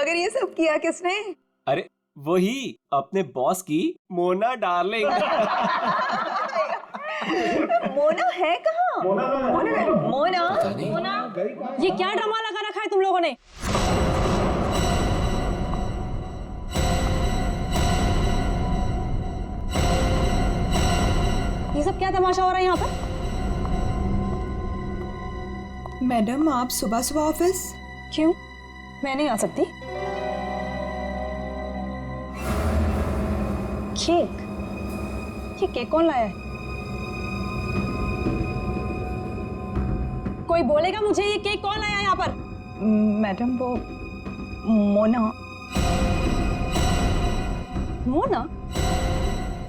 मगर ये सब किया किसने? अरे वही अपने बॉस की मोना डार्लिंग। मोना है कहाँ? मोना ये क्या ड्रामा लगा रखा है तुम लोगों ने? ये सब क्या तमाशा हो रहा है यहाँ पर? मैडम आप सुबह सुबह ऑफिस? क्यों? मैं नहीं आ सकती? केक? ये केक कौन लाया है? कोई बोलेगा मुझे ये केक कौन लाया है यहाँ पर? मैडम वो मोना। मोना?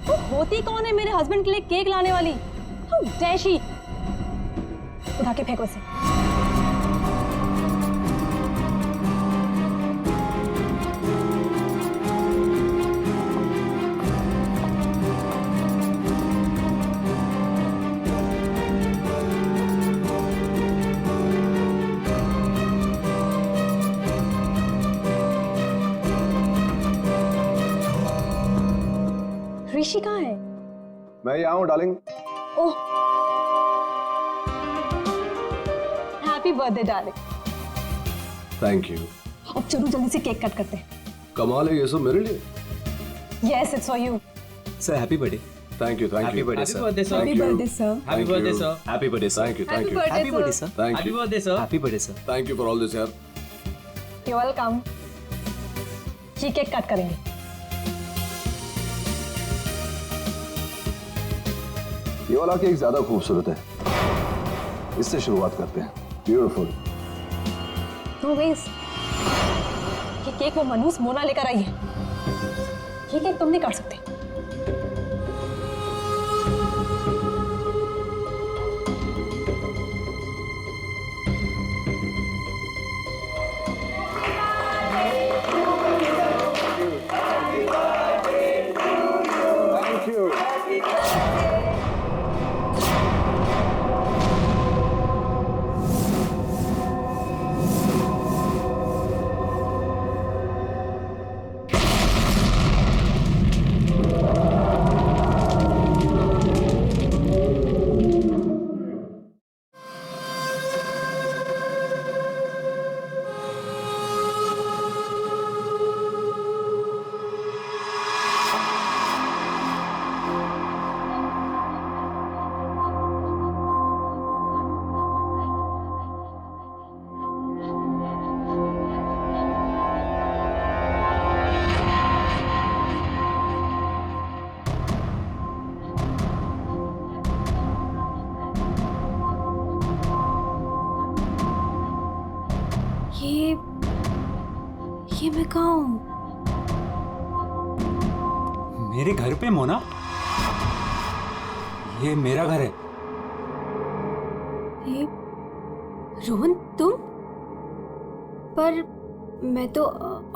वो होती कौन है मेरे हस्बैंड के लिए केक लाने वाली? How dare she? उठा के फेंको इसे। ऋषि कहाँ है? मैं यहाँ हूँ darling. Oh, happy birthday darling. Thank you. अब चलो जल्दी से केक कट करते हैं। कमाल है ये सब मेरे लिए। Yes, it's for you. Sir happy birthday. Thank you thank you. Birthday sir. Happy birthday sir. Happy birthday sir. Happy birthday sir. Thank you thank you happy birthday sir. Thank happy you birthday sir. Happy birthday sir. Thank you for all this यार। You're welcome. ये cake cut करेंगे। ये वाला cake ज्यादा खूबसूरत है, इससे शुरुआत करते हैं। ब्यूटीफुल। No ways. ये केक वो मनहूस मोना लेकर आई है। ये केक तुम नहीं काट सकते। Thank you. ये मैं कहाँ हूँ? मेरे घर पे मोना? ये मेरा घर है। ये रोहन तुम? पर मैं तो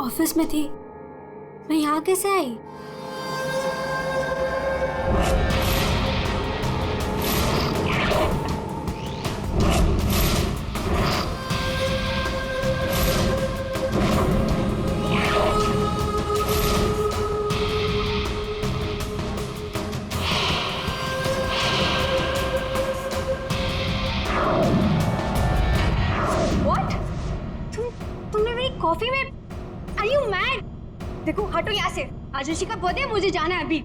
ऑफिस में थी, मैं यहाँ कैसे आई? तुमने मेरी कॉफी में? Are you mad? देखो हटो यहाँ से। आज ऋषि का बर्थडे, मुझे जाना है अभी।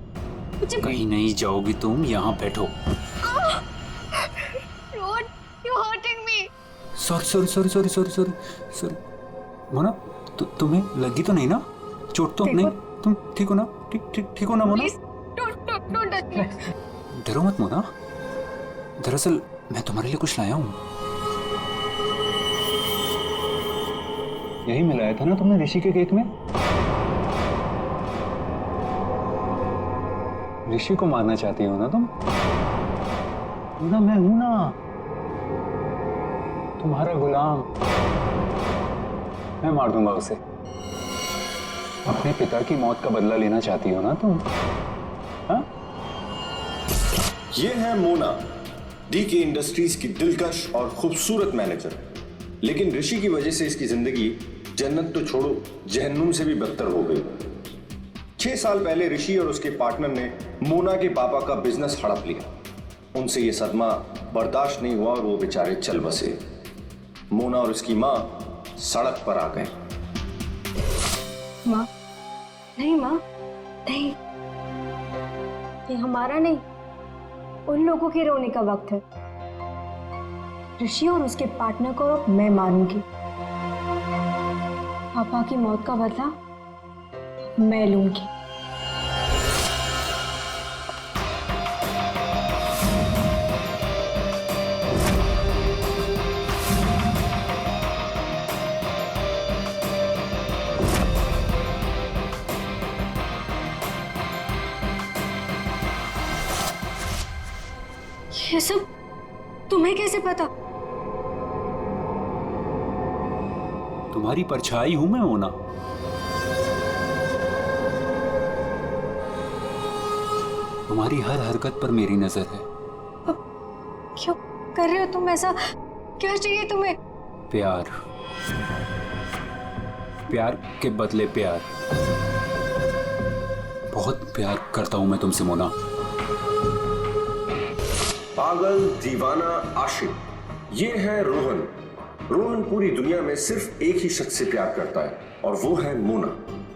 कहीं नहीं जाओगी तुम, यहाँ बैठो। Rohan, you're hurting me. Sorry Mona, तुम्हें लगी तो नहीं ना? चोट तो नहीं? तुम ठीक हो ना? ठीक हो ना Mona? Please, don't touch me. डरो मत मोना, दरअसल मैं तुम्हारे लिए कुछ लाया हूँ। यही मिलाया था ना तुमने ऋषि के केक में? ऋषि को मारना चाहती हो ना तुम? ना मैं हूं ना, तुम्हारा गुलाम। मैं मार दूंगा उसे। अपने पिता की मौत का बदला लेना चाहती हो ना तुम? हाँ? ये है मोना, डीके इंडस्ट्रीज की दिलकश और खूबसूरत मैनेजर। लेकिन ऋषि की वजह से इसकी जिंदगी जन्नत तो छोड़ो, जहन्नुम से भी बदतर हो गई। 6 साल पहले ऋषि और उसके पार्टनर ने मोना के पापा का बिजनेस हड़प लिया। उनसे ये सदमा बर्दाश्त नहीं हुआ और वो बेचारे चल बसे। मोना और उसकी माँ सड़क पर आ गए। माँ, नहीं माँ, नहीं, ये हमारा नहीं, उन लोगों के रोने का वक्त है। ऋषि और उसके पार्टनर को अब मैं मारूंगी। पापा की मौत का बदला मैं लूंगी। ये सब तुम्हें कैसे पता? तुम्हारी परछाई हूं मैं मोना। तुम्हारी हर हरकत पर मेरी नजर है। क्यों कर रहे हो तुम ऐसा? क्या चाहिए तुम्हें? प्यार, प्यार के बदले प्यार। बहुत प्यार करता हूं मैं तुमसे मोना। पागल, दीवाना, आशिक, ये है रोहन। रोहन पूरी दुनिया में सिर्फ एक ही शख्स से प्यार करता है और वो है मोना।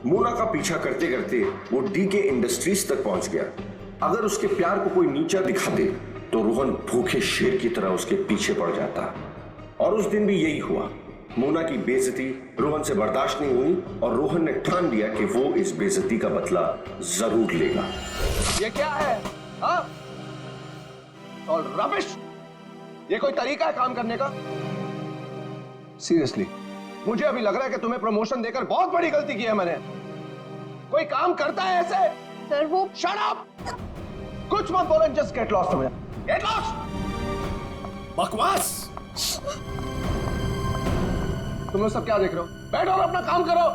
मोना का पीछा करते करते वो डीके इंडस्ट्रीज तक पहुंच गया। अगर उसके प्यार को कोई नीचा दिखाते तो रोहन भूखे शेर की तरह उसके पीछे पड़ जाता। और उस दिन भी यही हुआ। मोना की बेइज्जती रोहन से बर्दाश्त नहीं हुई और रोहन ने ठान लिया कि वो इस बेइज्जती का बदला जरूर लेगा। ये क्या है? हाँ? और रबिश, ये कोई तरीका है काम करने का? सीरियसली, मुझे अभी लग रहा है कि तुम्हें प्रमोशन देकर बहुत बड़ी गलती की है मैंने। कोई काम करता है ऐसे? सर वो शट अप! कुछ मत बोलो, जस्ट गेट लॉस्ट हो गया। Get lost! बकवास! तुम लोग सब क्या देख रहे हो? बैठो और अपना काम करो।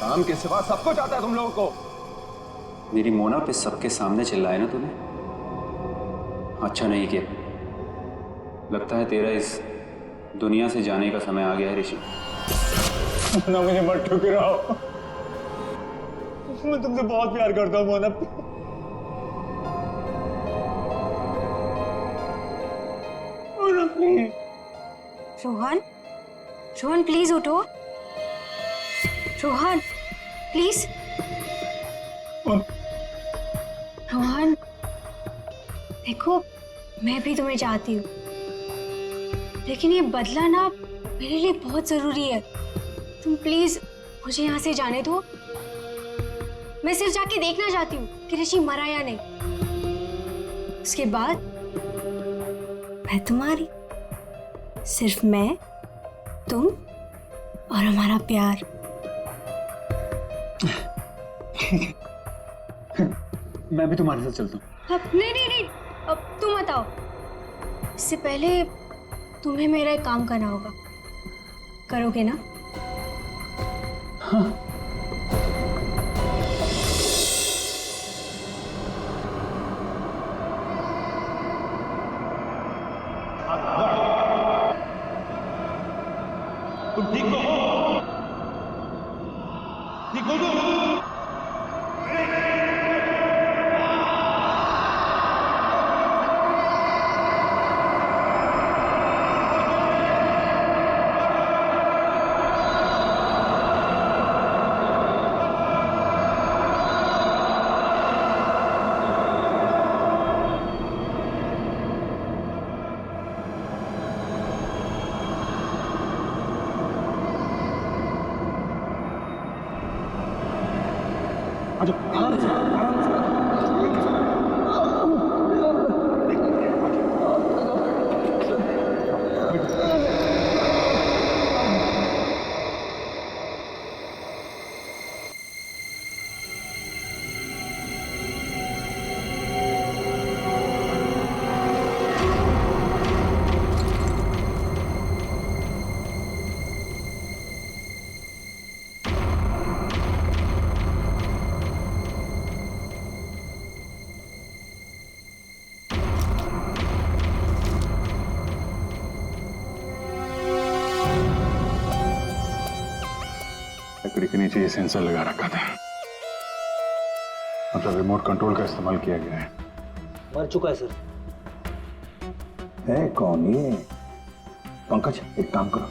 काम के सिवा सब कुछ आता है तुम लोगों को। मेरी मोना पे सबके सामने चिल्लाए ना तूने? अच्छा नहीं किया। लगता है तेरा इस दुनिया से जाने का समय आ गया है ऋषि। मोना, मुझे मत ठुकराओ। मैं तुमसे बहुत प्यार करता हूँ मोना। मोना प्लीज। रोहन, रोहन प्लीज उठो। रोहन प्लीज। रोहन देखो, मैं भी तुम्हें चाहती हूँ, लेकिन ये बदला ना मेरे लिए बहुत जरूरी है। तुम प्लीज मुझे यहाँ से जाने दो। मैं सिर्फ जाके देखना चाहती हूँ कि ऋषि मरा या नहीं। उसके बाद मैं तुम्हारी, सिर्फ मैं, तुम और हमारा प्यार। मैं भी तुम्हारे साथ चलता हूँ। अब नहीं, अब तुम बताओ। इससे पहले तुम्हें मेरा एक काम करना होगा। करोगे ना? हाँ। तुम ठीक तो हो? ठीक हो तुम? लकड़ी के नीचे ये सेंसर लगा रखा था, मतलब रिमोट कंट्रोल का इस्तेमाल किया गया है। मर चुका है सर। है कौन ये? पंकज, एक काम करो,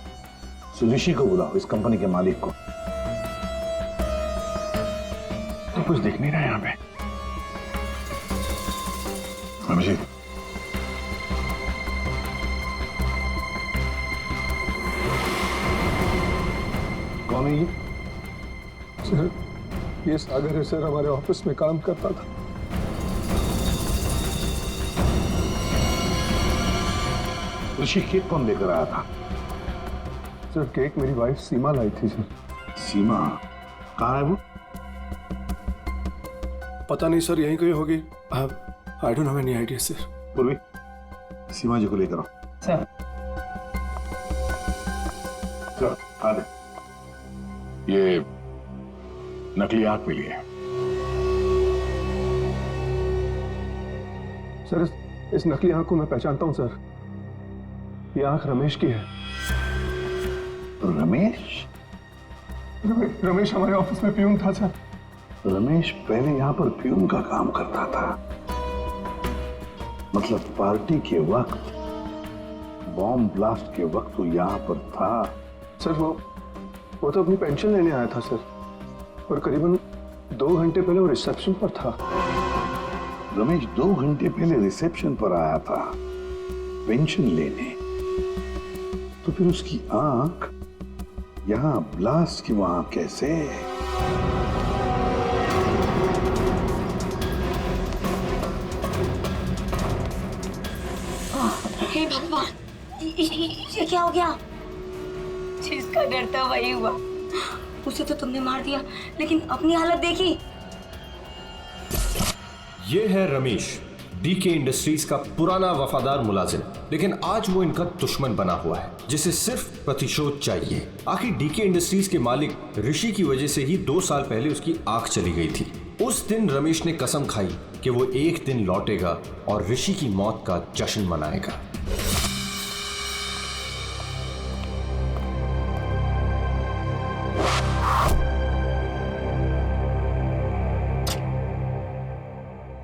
सुजुशी को बुलाओ, इस कंपनी के मालिक को। तो कुछ दिख नहीं रहा है यहाँ पे। अभिजीत, कौन है ये? सर ये सागर है सर, हमारे ऑफिस में काम करता था। ऋषि केक कौन लेकर आया था? सर केक मेरी वाइफ सीमा लाई थी सर। सीमा कहाँ है वो? पता नहीं सर, यहीं कहीं होगी। I don't have any idea sir. पूर्वी, सीमा जी को लेकर आओ। सर चलो आ दे। ये नकली आंख मिली है। सर इस नकली आंख को मैं पहचानता हूं सर। ये आंख रमेश की है। रमेश? रमेश हमारे ऑफिस में प्यून था सर। रमेश पहले यहाँ पर प्यून का काम करता था, मतलब पार्टी के वक्त, बॉम्ब ब्लास्ट के वक्त वो यहाँ पर था। सर वो तो अपनी पेंशन लेने आया था सर, और करीबन 2 घंटे पहले वो रिसेप्शन पर था। रमेश 2 घंटे पहले रिसेप्शन पर आया था पेंशन लेने, तो फिर उसकी आंख यहाँ ब्लास्ट की वहां कैसे? हे भगवान, ये क्या हो गया? जिसका डर था वही हुआ। उसे तो तुमने मार दिया, लेकिन अपनी हालत देखी। ये है रमेश, डीके इंडस्ट्रीज का पुराना वफादार मुलाजिम, लेकिन आज वो इनका दुश्मन बना हुआ है, जिसे सिर्फ प्रतिशोध चाहिए। आखिर डीके इंडस्ट्रीज के मालिक ऋषि की वजह से ही 2 साल पहले उसकी आंख चली गई थी। उस दिन रमेश ने कसम खाई कि वो एक दिन लौटेगा और ऋषि की मौत का जश्न मनाएगा।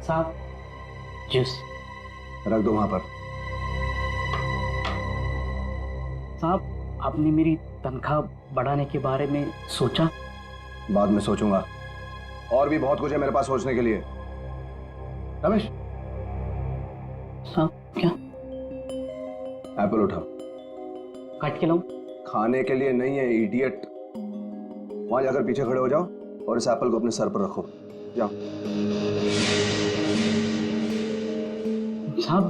साहब जूस। रख दो वहां पर। साहब आपने मेरी तनख्वाह बढ़ाने के बारे में सोचा? बाद में सोचूंगा, और भी बहुत कुछ है मेरे पास सोचने के लिए। रमेश, साहब क्या? एप्पल उठाओ। काट के लाऊं? खाने के लिए नहीं है इडियट। वहां जाकर पीछे खड़े हो जाओ और इस एप्पल को अपने सर पर रखो। जाओ। साहब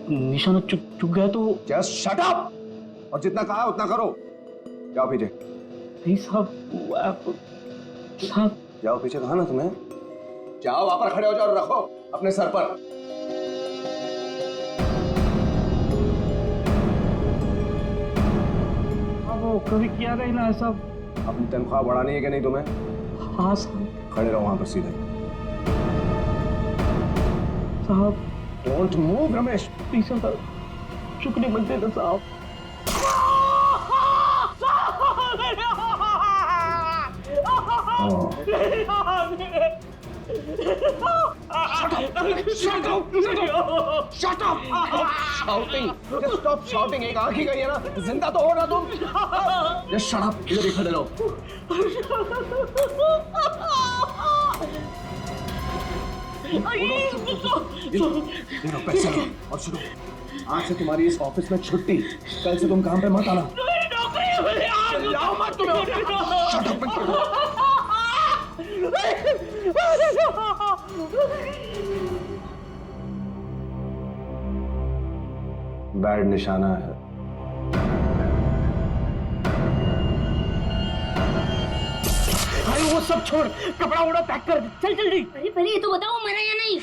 निशाना चुक गया तो? जस्ट शट अप, और जितना कहा उतना करो। जाओ पीछे। नहीं साहब, साहब जाओ पीछे, कहा ना तुम्हें? जाओ वहां पर खड़े हो जाओ और रखो अपने सर पर। वो कभी किया नहीं ना साहब। अपनी तनख्वाह बढ़ानी है कि नहीं तुम्हें? हाँ साहब। खड़े रहो वहां पर सीधे। साहब डोंट मूव रमेश। प्लीज साहब, चुकने मत देना साहब। Shut up! Shouting! Just stop shouting. एक आंख ही गई है ना, जिंदा तो हो ना तुम। Just shut up. इधर ही खड़े रहो। ये लो पैसे लो और सुनो, आज से तुम्हारी इस ऑफिस में छुट्टी। कल से तुम काम पे मत आना। जाओ मत तुम। Shut up! बैड निशाना है। भाई वो सब छोड़, कपड़ा वपड़ा पैक कर, चल जल्दी। अरे पहले ये तो बताओ मरा या नहीं।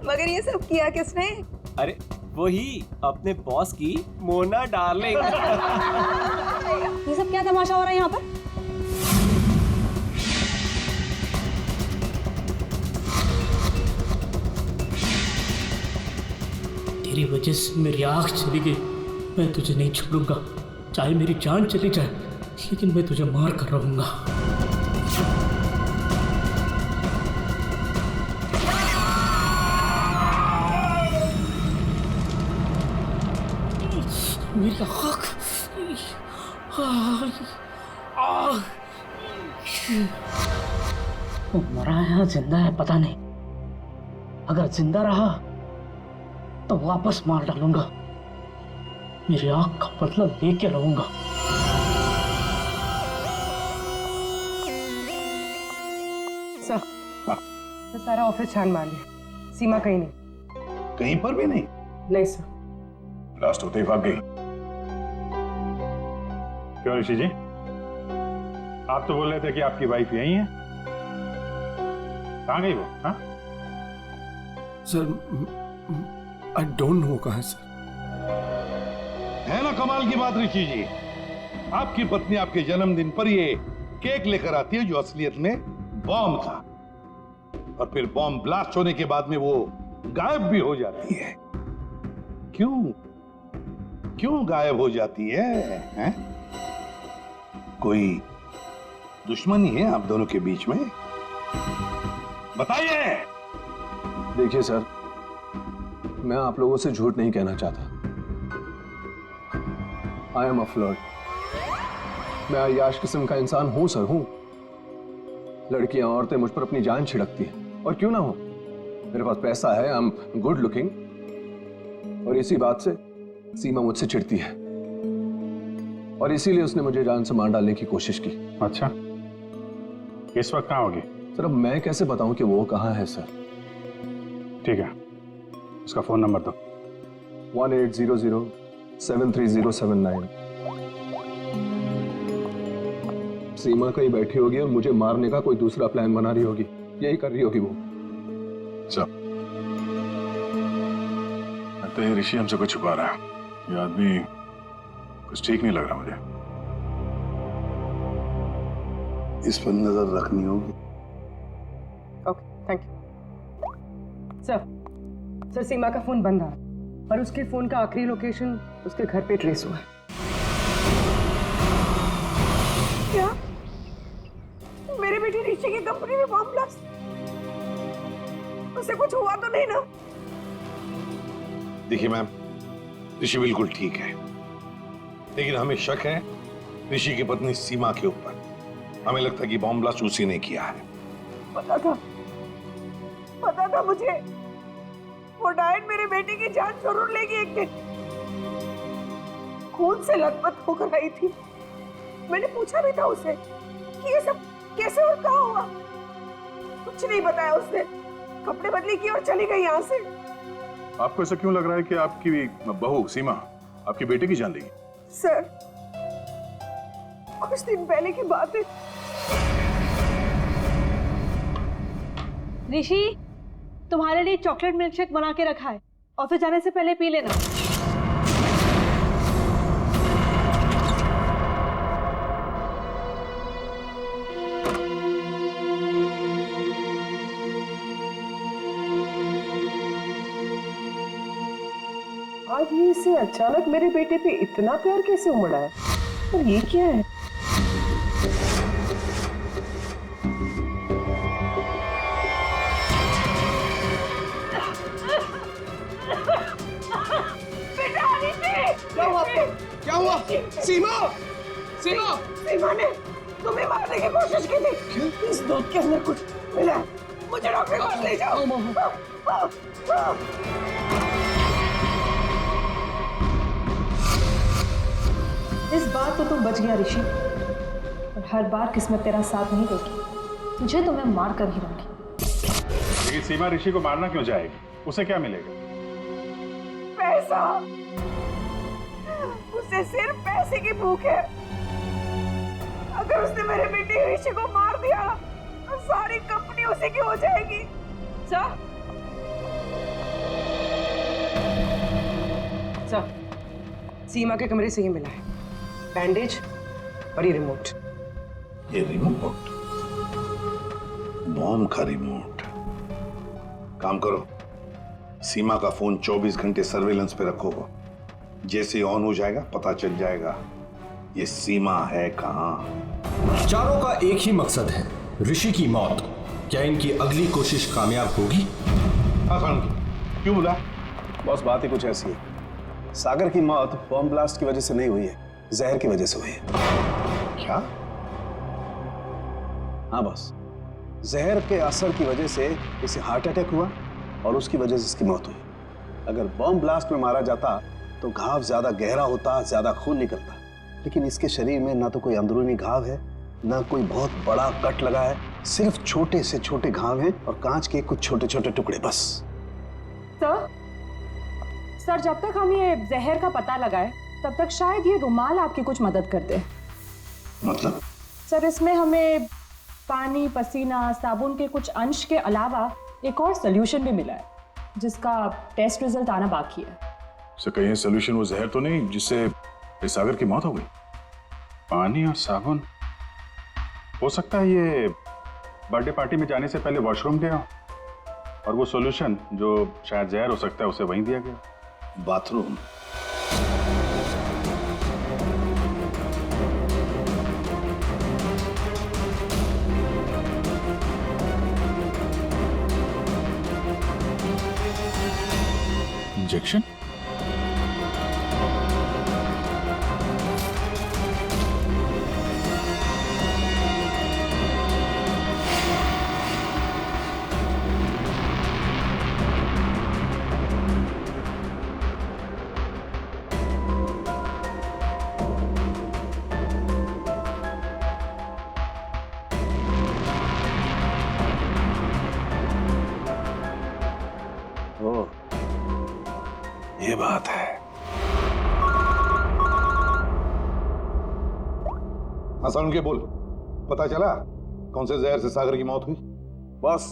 मगर ये सब किया किसने? अरे वही अपने बॉस की मोना डार्लिंग। ये सब क्या तमाशा हो रहा है यहाँ पर? तेरी वजह से मेरी आँख चली गई। मैं तुझे नहीं छोड़ूंगा, चाहे मेरी जान चली जाए, लेकिन मैं तुझे मार कर रहूंगा। मेरी आँख वो मरा है या जिंदा है पता नहीं। अगर जिंदा रहा तो वापस मार डालूंगा। मेरी आँख का बदला लेके रहूंगा। सर, तो सारा ऑफिस छान मार लिया, सीमा कहीं नहीं। कहीं पर भी नहीं? नहीं सर। लास्ट होते ही भाग गई। क्यों ऋषि जी, आप तो बोल रहे थे कि आपकी वाइफ यही है, कहाँ गई वो? हाँ सर, आई डोंट नो कहाँ है सर। है ना कमाल की बात ऋषि जी, आपकी पत्नी आपके जन्मदिन पर ये केक लेकर आती है जो असलियत में बॉम्ब था, और फिर बॉम्ब ब्लास्ट होने के बाद में वो गायब भी हो जाती है। क्यों गायब हो जाती है? कोई दुश्मनी है आप दोनों के बीच में? बताइए। देखिए सर, मैं आप लोगों से झूठ नहीं कहना चाहता। I am a flirt. मैं अय्याश किस्म का इंसान हूं सर, हूं। लड़कियां, औरतें मुझ पर अपनी जान छिड़कती हैं, और क्यों ना हो। मेरे पास पैसा है, आई एम गुड लुकिंग, और इसी बात से सीमा मुझसे चिढ़ती है, और इसीलिए उसने मुझे जान से मार डालने की कोशिश की। अच्छा, इस वक्त कहाँ होगी? सर अब मैं कैसे बताऊं कि वो कहाँ है सर? ठीक है, उसका फोन नंबर दो। 1800-730-79। सीमा कहीं बैठी होगी और मुझे मारने का कोई दूसरा प्लान बना रही होगी, यही कर रही होगी वो। लगता है ऋषि हमसे कुछ छुपा रहा है। ये आदमी कुछ ठीक नहीं लग रहा मुझे। इस पर नजर रखनी होगी। Okay, thank you sir. Sir, Seema का फोन बंद है, और उसके फोन का आखिरी लोकेशन उसके घर पे ट्रेस हुआ है। क्या? मेरे बेटी ऋषि की कंपनी में बॉम्ब ब्लास्ट? उसे कुछ हुआ तो नहीं ना? देखिए मैम, ऋषि बिल्कुल ठीक है, लेकिन हमें शक है ऋषि की पत्नी सीमा के ऊपर। हमें लगता है कि बॉम्ब ब्लास्ट उसी ने किया है। पता था मुझे, वो डायन मेरे बेटे की जान जरूर लेगी एक दिन। खून से लथपथ होकर आई थी। मैंने पूछा भी था उसे कि ये सब कैसे और कहाँ हुआ। कुछ नहीं बताया उसने। कपड़े बदली की और चली गई यहाँ से। आपको ऐसा क्यों लग रहा है कि आपकी बहू सीमा आपकी बेटे की जान लेगी? सर, कुछ दिन पहले की बात है। ऋषि, तुम्हारे लिए चॉकलेट मिल्कशेक बना के रखा है, ऑफिस जाने से पहले पी लेना। आज ये इससे अचानक मेरे बेटे पे इतना प्यार कैसे उमड़ा है? और ये क्या है? क्या हुआ? सीमा ने तुम्हें मारने की कोशिश की थी। इस दूध के अंदर कुछ मिला है। मुझे डॉक्टर के पास ले जाओ। इस बार तो तुम बच गया ऋषि, और हर बार किस्मत तेरा साथ नहीं देगी। तुझे तो मैं मार कर ही रहूंगी। लेकिन सीमा ऋषि को मारना क्यों चाहेगी? उसे क्या मिलेगा? पैसा। उसे सिर्फ पैसे की भूख है। अगर उसने मेरे बेटे ऋषि को मार दिया तो सारी कंपनी उसी की हो जाएगी। सर, सीमा के कमरे से ही मिला है बैंडेज और ये रिमोट। ये रिमोट, बॉम्ब का रिमोट। काम करो, सीमा का फोन 24 घंटे सर्वेलेंस पे रखो। जैसे ऑन हो जाएगा पता चल जाएगा ये सीमा है कहां। चारों का एक ही मकसद है, ऋषि की मौत। क्या इनकी अगली कोशिश कामयाब होगी? क्यों बोला? बॉस, बात ही कुछ ऐसी है। सागर की मौत बॉम्ब ब्लास्ट की वजह से नहीं हुई है, जहर की वजह से हुई है। क्या? हाँ बॉस, जहर के असर की वजह से इसे हार्ट अटैक हुआ और उसकी वजह से इसकी मौत हुई। अगर बॉम्ब ब्लास्ट में मारा जाता तो घाव ज्यादा गहरा होता, ज्यादा खून निकलता, लेकिन इसके शरीर में ना तो कोई अंदरूनी घाव है, ना कोई बहुत बड़ा कट लगा है। सिर्फ छोटे से छोटे घाव हैं और कांच के कुछ छोटे छोटे टुकड़े बस। सर, जब तक हम ये जहर का पता लगाए तब तक शायद ये रुमाल आपकी कुछ मदद कर दे। मतलब? सर, इसमें हमें पानी, पसीना, साबुन के कुछ अंश के अलावा एक और सोल्यूशन भी मिला है जिसका टेस्ट रिजल्ट आना बाकी है। सर, कहीं सोल्यूशन वो जहर तो नहीं जिससे सागर की मौत हो गई? पानी और साबुन, हो सकता है ये बर्थडे पार्टी में जाने से पहले वॉशरूम गया और वो सॉल्यूशन जो शायद जहर हो सकता है उसे वहीं दिया गया। बाथरूम? इंजेक्शन? ओ, ये बात है। हसन के बोल, पता चला कौन से जहर से सागर की मौत हुई? बॉस,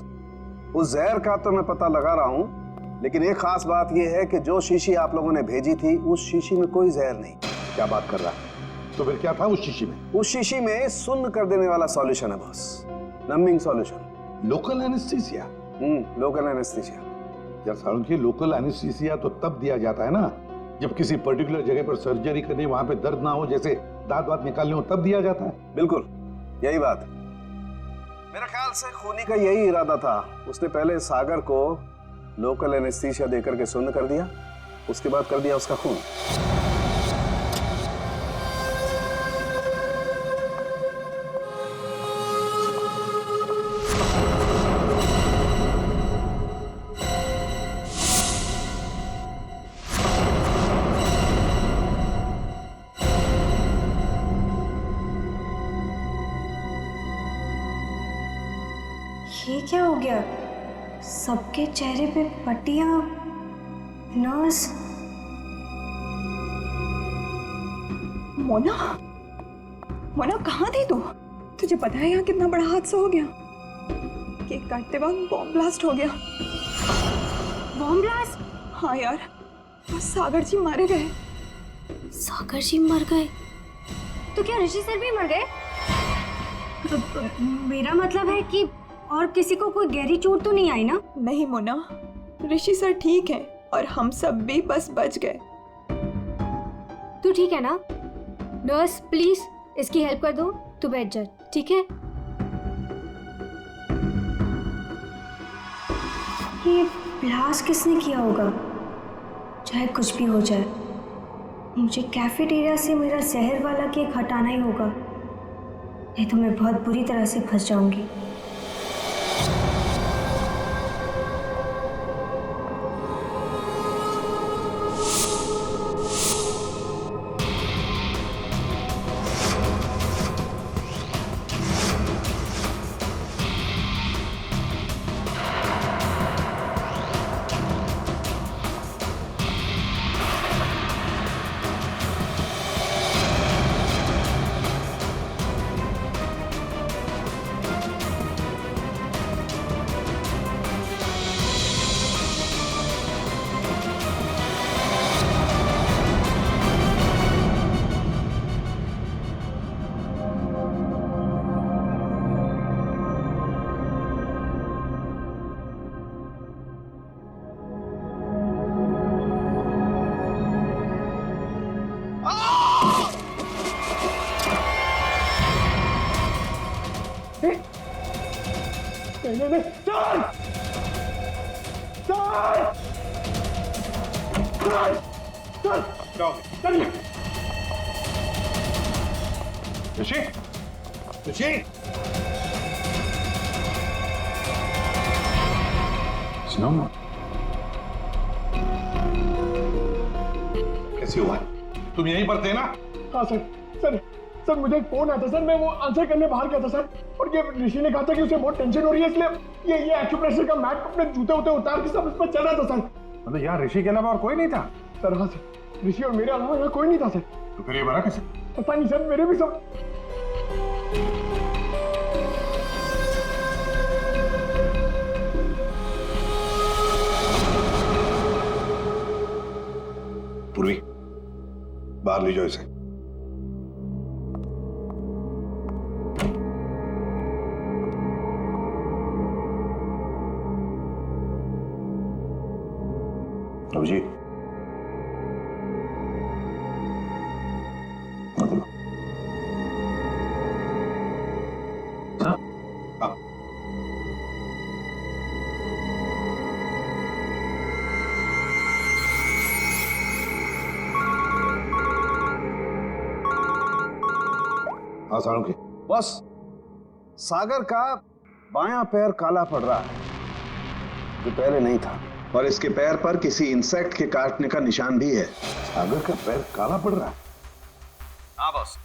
उस जहर का तो मैं पता लगा रहा हूं, लेकिन एक खास बात यह है कि जो शीशी आप लोगों ने भेजी थी उस शीशी में कोई जहर नहीं। क्या बात कर रहा है? तो फिर क्या था उस शीशी में? उस शीशी में सुन्न कर देने वाला सॉल्यूशन है boss, numbing solution. Local anaesthesia? Local anaesthesia. यार सारुण की, लोकल एनेस्थीसिया तो तब दिया जाता है ना जब किसी पर्टिकुलर जगह पर सर्जरी करनी, वहां पे दर्द ना हो, जैसे दांत वात निकालने हो, तब दिया जाता है। बिल्कुल यही बात। मेरा ख्याल से खूनी का यही इरादा था। उसने पहले सागर को लोकल एनेस्थीसिया देकर के सुन्न कर दिया, उसके बाद कर दिया उसका खून। ये क्या हो गया? सबके चेहरे पे पट्टियां, नर्स। मोना, मोना कहाँ थी तू? तुझे पता है यहाँ कितना बड़ा हादसा हो गया? केक काटते वक्त बॉम्ब ब्लास्ट हो गया। Bomb blast? हाँ यार, बस सागर जी मारे गए। सागर जी मर गए? तो क्या ऋषि सर भी मर गए? मेरा मतलब है कि और किसी को कोई गहरी चोट तो नहीं आई ना? नहीं मोना, ऋषि सर ठीक है और हम सब भी बस बच गए। तू ठीक है ना? नर्स प्लीज इसकी हेल्प कर दो, तू बैठ जा, ठीक है? ये ब्लास्ट किसने किया होगा? चाहे कुछ भी हो जाए, मुझे कैफेटेरिया से मेरा जहर वाला केक हटाना ही होगा, नहीं तो मैं बहुत बुरी तरह से फंस जाऊंगी। नहीं नहीं सर सर सर सर चलिए ऋषि ऋषि सुनो कैसे हुआ? तुम यहीं पर थे ना? हाँ सर सर सर मुझे एक फोन आया था सर, मैं वो आंसर करने बाहर गया था सर, और ये ऋषि ने कहा था कि उसे बहुत टेंशन हो रही है, इसलिए ये एक्यूप्रेशर का मैट अपने जूते उते उतार के सब इस पर चल रहा था सर। मतलब यार ऋषि के अलावा और कोई नहीं था? सर हाँ सर, ऋषि और मेरे अलावा यहाँ कोई नहीं था सर। तो फिर ये बना कैसे? पता नहीं सर, मेरे भी सब पूर्वी बाहर ले जाओ इसे। जी हाँ साळुंखे बस, सागर का बायां पैर काला पड़ रहा है जो पहले नहीं था, और इसके पैर पर किसी इंसेक्ट के काटने का निशान भी है। सागर का पैर काला पड़ रहा है? हाँ बॉस,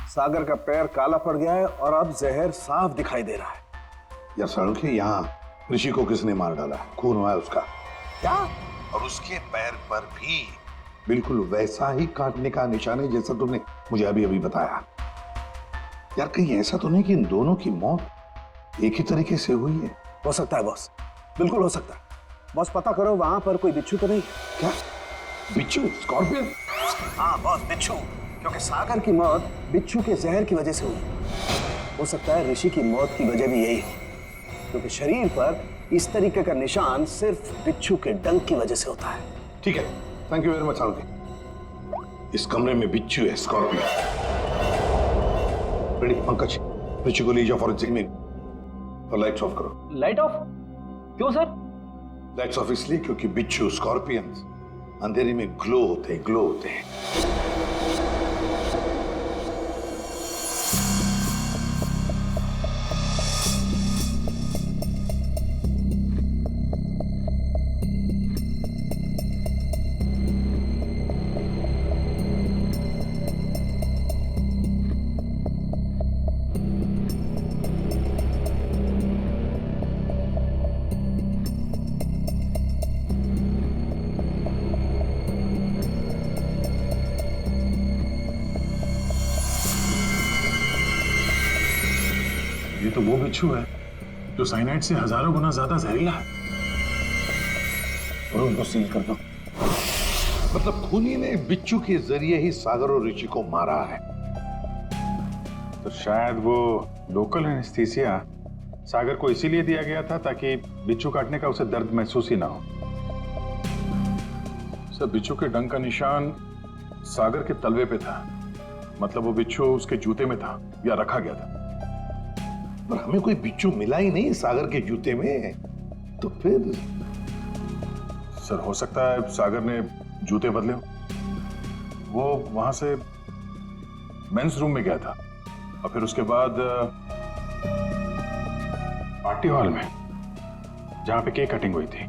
सागर का पैर काला पड़ गया है और अब जहर साफ दिखाई दे रहा है। या साळुंखे, यहाँ ऋषि को किसने मार डाला? खून हुआ है उसका क्या? और उसके पैर पर भी बिल्कुल वैसा ही काटने का निशान है जैसा तुमने मुझे अभी अभी बताया। यार कहीं ऐसा तो नहीं कि इन दोनों की मौत एक ही तरीके से हुई है? हो सकता है बॉस, बिल्कुल हो सकता है। बॉस पता करो वहां पर कोई बिच्छू तो नहीं? क्या बिच्छू? स्कॉर्पियन? हाँ बॉस, बिच्छू, क्योंकि सागर की मौत बिच्छू के जहर की वजह से हुई। हो सकता है ऋषि की मौत की वजह भी यही हो, क्योंकि शरीर पर इस तरीके का निशान सिर्फ बिच्छू के डंक की वजह से होता है। ठीक है, thank you very much Salunkhe. इस कमरे में बिच्छू है, स्कॉर्पियन। रेडी पंकज, ऋषि को ले जाओ फॉरेंसिक में और लाइट्स ऑफ करो। Light of? क्यों सर? लाइट्स ऑफ इसलिए क्योंकि बिच्छू स्कॉर्पियन अंधेरे में ग्लो होते हैं, ग्लो होते हैं। ये तो वो बिच्छू है जो साइनाइड से हजारों गुना ज्यादा जहरीला है। और उनको सील कर दो। मतलब खूनी ने बिच्छू के जरिए ही सागर और ऋषि को मारा है। तो शायद वो लोकल एनेस्थीसिया सागर को इसीलिए दिया गया था ताकि बिच्छू काटने का उसे दर्द महसूस ही ना हो। सर, बिच्छू के डंक का निशान सागर के तलवे पे था, मतलब वो बिच्छू उसके जूते में था या रखा गया था। पर हमें कोई बिच्छू मिला ही नहीं सागर के जूते में, तो फिर? सर, हो सकता है सागर ने जूते बदले हो। वो वहां से मेंस रूम में गया था और फिर उसके बाद पार्टी हॉल में जहां पे केक कटिंग हुई थी।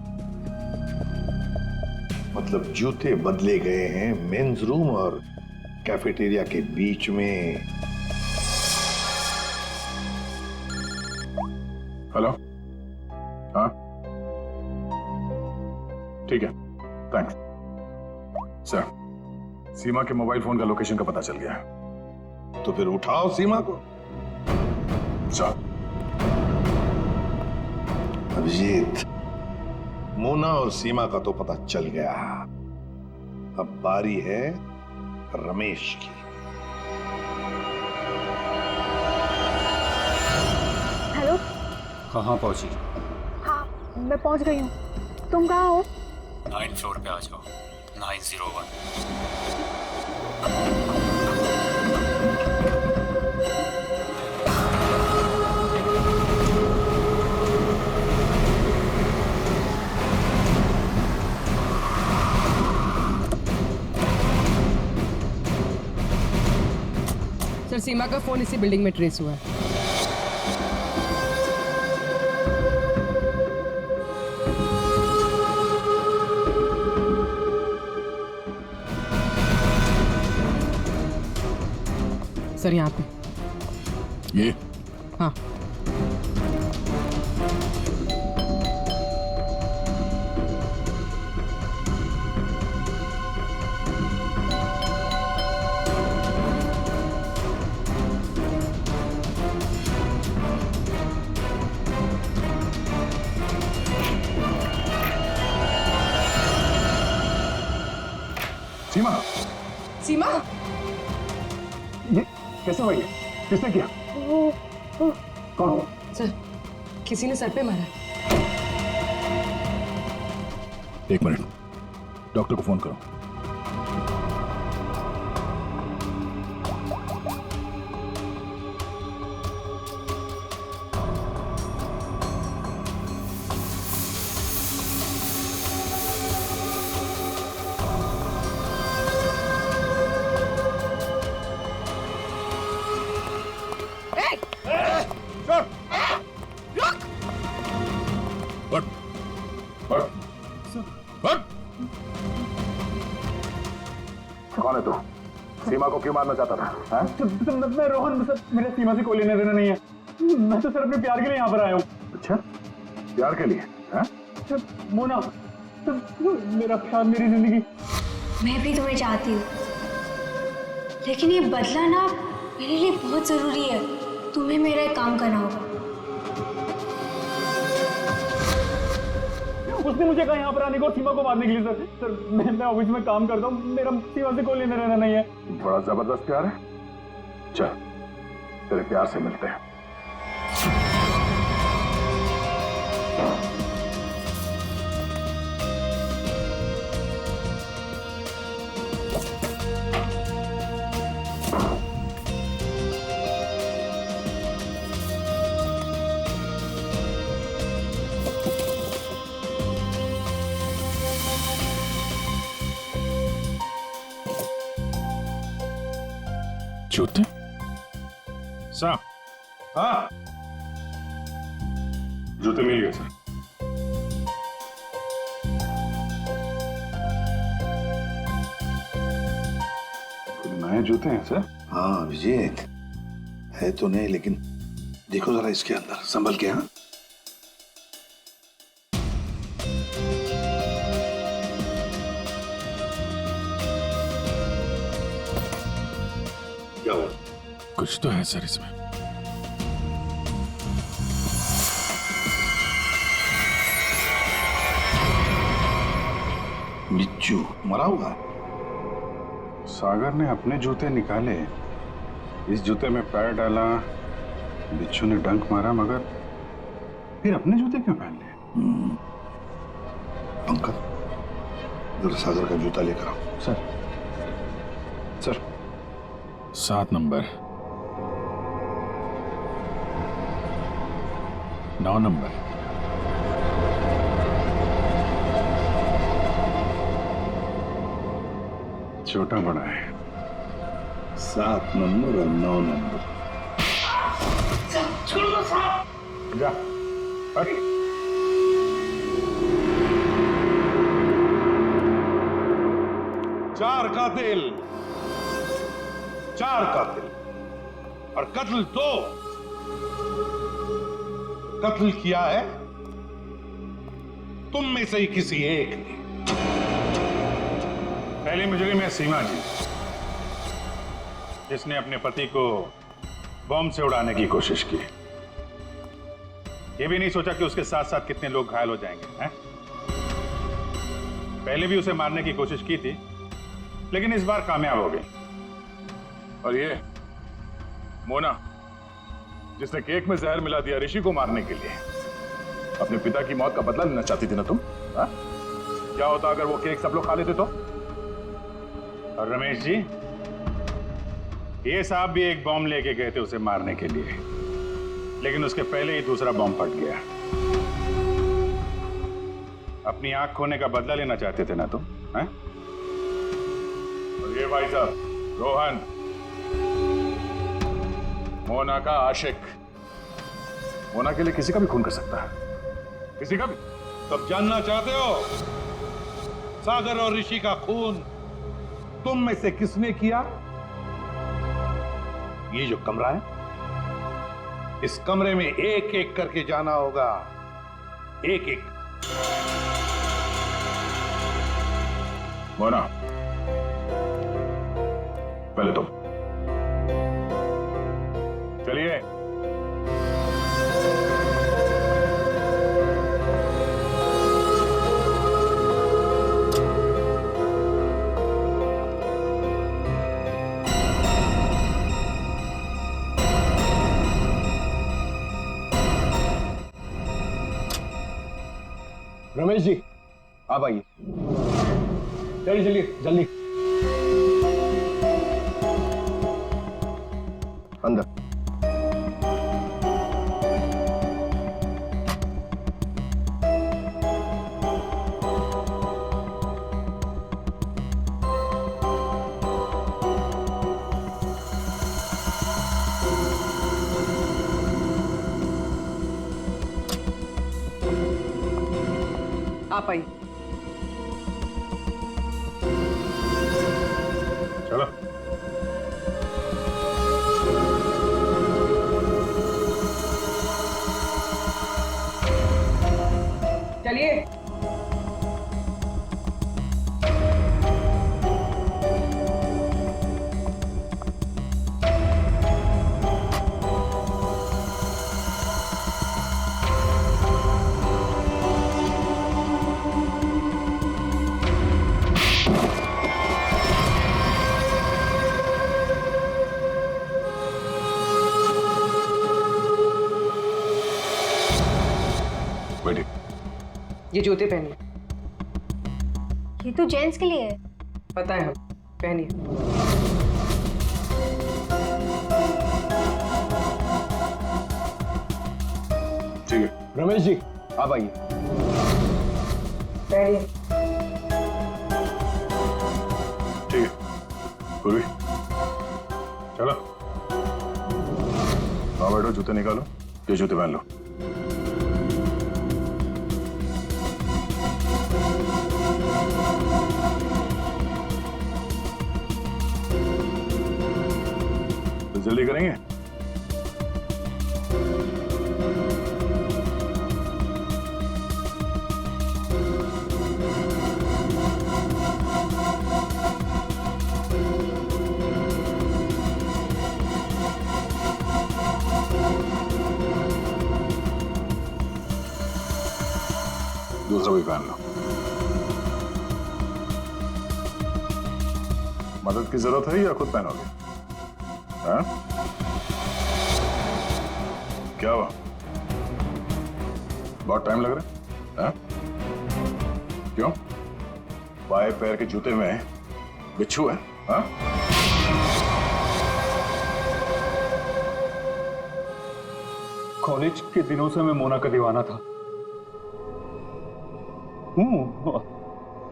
मतलब जूते बदले गए हैं मेंस रूम और कैफेटेरिया के बीच में। हेलो, हाँ ठीक है, थैंक्स सर। सीमा के मोबाइल फोन का लोकेशन का पता चल गया है। तो फिर उठाओ सीमा को। सर, अभिजीत, मोना और सीमा का तो पता चल गया, अब बारी है रमेश की। हेलो। कहाँ पहुंची? हाँ, मैं पहुंच गई हूँ। तुम कहाँ हो? 9th फ्लोर पे आ जाओ, 901। सीमा का फोन इसी बिल्डिंग में ट्रेस हुआ है। सर यहाँ पे ये हाँ। सीमा, सीमा ये कैसे हुआ? ये किसने किया? कौन? सर, किसी ने सर पे मारा। एक मिनट, डॉक्टर को फोन करो। कौन है तू? सीमा को क्यों मारना चाहता था? मैं रोहन, मेरा सीमा से कोई लेना देना नहीं है। मैं तो सिर्फ अपने प्यार के लिए यहाँ पर आया हूँ। अच्छा, प्यार के लिए? मोना, मेरा प्यार, मेरी जिंदगी। मैं भी तुम्हें चाहती हूँ, लेकिन ये बदला ना मेरे लिए बहुत जरूरी है। तुम्हें मेरा एक काम करना होगा। उसने मुझे कहा यहाँ पर आने को, सीमा को मारने के लिए। सर मैं ऑफिस में काम करता हूँ, मेरा सीमा से कोई लेना देना नहीं है। बड़ा जबरदस्त प्यार है। चल, तेरे प्यार से मिलते हैं। जूते? सर, हाँ, जूते मिल गए सर। नए जूते हैं सर? हाँ विजेत, है तो नहीं, लेकिन देखो जरा इसके अंदर, संभल के। हाँ, क्या हुआ? कुछ तो है सर इसमें। बिच्छू मरा हुआ है। सागर ने अपने जूते निकाले, इस जूते में पैर डाला, बिच्छू ने डंक मारा, मगर फिर अपने जूते क्यों पहन लिए? अंकल, जरा सागर का जूता लेकर आओ। सर, सर 7 नंबर, 9 नंबर, छोटा बड़ा है। 7 नंबर और 9 नंबर। जा, हट। चार कातिल और कत्ल 2। कत्ल किया है तुम में से ही किसी एक ने। पहली मुजरिम है सीमा जी, जिसने अपने पति को बम से उड़ाने की कोशिश की। ये भी नहीं सोचा कि उसके साथ साथ कितने लोग घायल हो जाएंगे, हैं? पहले भी उसे मारने की कोशिश की थी, लेकिन इस बार कामयाब हो गई। और ये मोना, जिसने केक में जहर मिला दिया ऋषि को मारने के लिए, अपने पिता की मौत का बदला लेना चाहती थी ना तुम? हा? क्या होता अगर वो केक सब लोग खा लेते तो? और रमेश जी, ये साहब भी एक बॉम्ब लेके गए थे उसे मारने के लिए, लेकिन उसके पहले ही दूसरा बॉम्ब फट गया। अपनी आंख खोने का बदला लेना चाहते थे ना तुम, हैं? और ये भाई साहब रोहन, मोना का आशिक मोना के लिए किसी का भी खून कर सकता है, किसी का भी। तब जानना चाहते हो सागर और ऋषि का खून तुम में से किसने किया? ये जो कमरा है, इस कमरे में एक एक करके जाना होगा, एक एक। मोना, पहले तुम चलिए। रमेश जी, आप आइए। चलिए चलिए जल्दी अंदर। आप आइए। चलो। चलिए। बैठिए। ये जूते पहनिए। ये तो जेंट्स के लिए है। पता है, हम पहनिए। ठीक है। रमेश जी, आप आइए। पहनिए। ठीक है। पूर्वी, चलो। आओ बैठो, जूते निकालो। ये जूते पहन लो। तो जल्दी करेंगे। दूसरा भी पहन लो। मदद की जरूरत है या खुद पहनोगे? हाँ? क्या हुआ? बहुत टाइम लग रहा है? हाँ? क्यों? बाएं पैर के जूते में बिच्छू है? हाँ? कॉलेज के दिनों से मैं मोना का दीवाना था।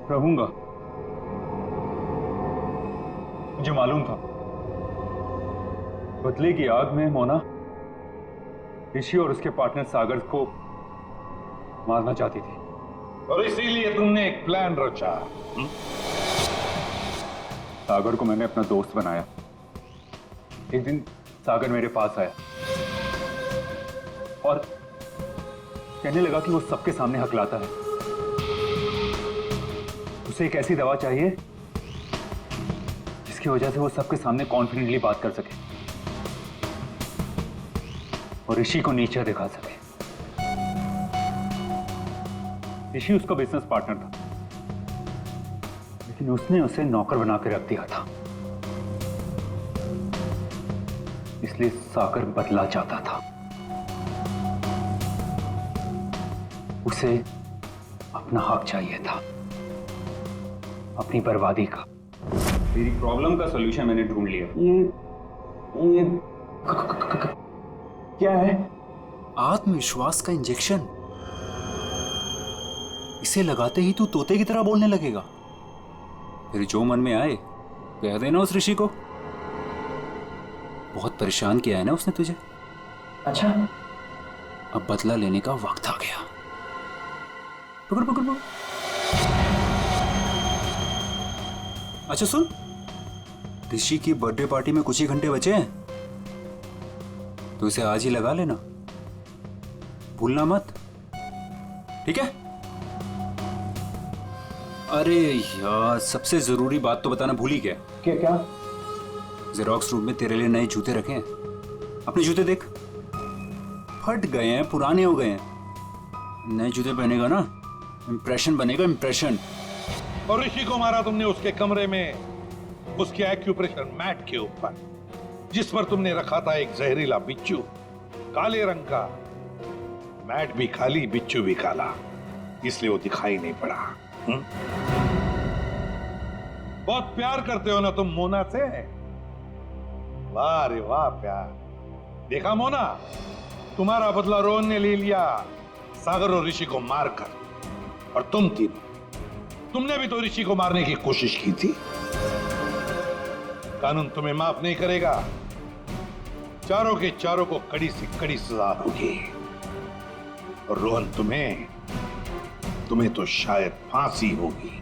रहूंगा। मुझे मालूम था बदले की आग में मोना ऋषि और उसके पार्टनर सागर को मारना चाहती थी, और इसीलिए तुमने एक प्लान रचा। सागर को मैंने अपना दोस्त बनाया। एक दिन सागर मेरे पास आया और कहने लगा कि वो सबके सामने हकलाता है। उसे एक ऐसी दवा चाहिए जिसकी वजह से वो सबके सामने कॉन्फिडेंटली बात कर सके और ऋषि को नीचे दिखा सके। ऋषि उसका बिजनेस पार्टनर था, लेकिन उसने उसे नौकर बना के रख दिया था, इसलिए सागर बदला चाहता था। उसे अपना हक चाहिए था, अपनी बर्बादी का। मेरी प्रॉब्लम का सॉल्यूशन मैंने ढूंढ लिया। ये क्या है? आत्मविश्वास का इंजेक्शन। इसे लगाते ही तू तोते की तरह बोलने लगेगा। फिर जो मन में आए कह देना उस ऋषि को। बहुत परेशान किया है ना उसने तुझे। अच्छा, अब बदला लेने का वक्त आ गया। पकड़ पकड़ पकड़। अच्छा सुन, ऋषि की बर्थडे पार्टी में कुछ ही घंटे बचे हैं, तो इसे आज ही लगा लेना, भूलना मत, ठीक है? अरे यार, सबसे जरूरी बात तो बताना भूल ही गया। क्या क्या? जेरोक्स रूम में तेरे लिए नए जूते रखे हैं। अपने जूते देख, फट गए हैं, पुराने हो गए हैं। नए जूते पहनेगा ना, इंप्रेशन बनेगा, इंप्रेशन। और ऋषि को मारा तुमने उसके कमरे में, उसके एक्यूप्रेशर मैट के ऊपर, जिस पर तुमने रखा था एक जहरीला बिच्छू, काले रंग का। मैट भी खाली, बिच्छू भी काला, इसलिए वो दिखाई नहीं पड़ा। बहुत प्यार करते हो ना तुम मोना से? वाह रे वाह प्यार। देखा मोना, तुम्हारा बदला रोहन ने ले लिया सागर और ऋषि को मारकर। और तुम तीनों, तुमने भी तो ऋषि को मारने की कोशिश की थी। कानून तुम्हें माफ नहीं करेगा। चारों के चारों को कड़ी से कड़ी सजा होगी। और रोहन, तुम्हें तो शायद फांसी होगी।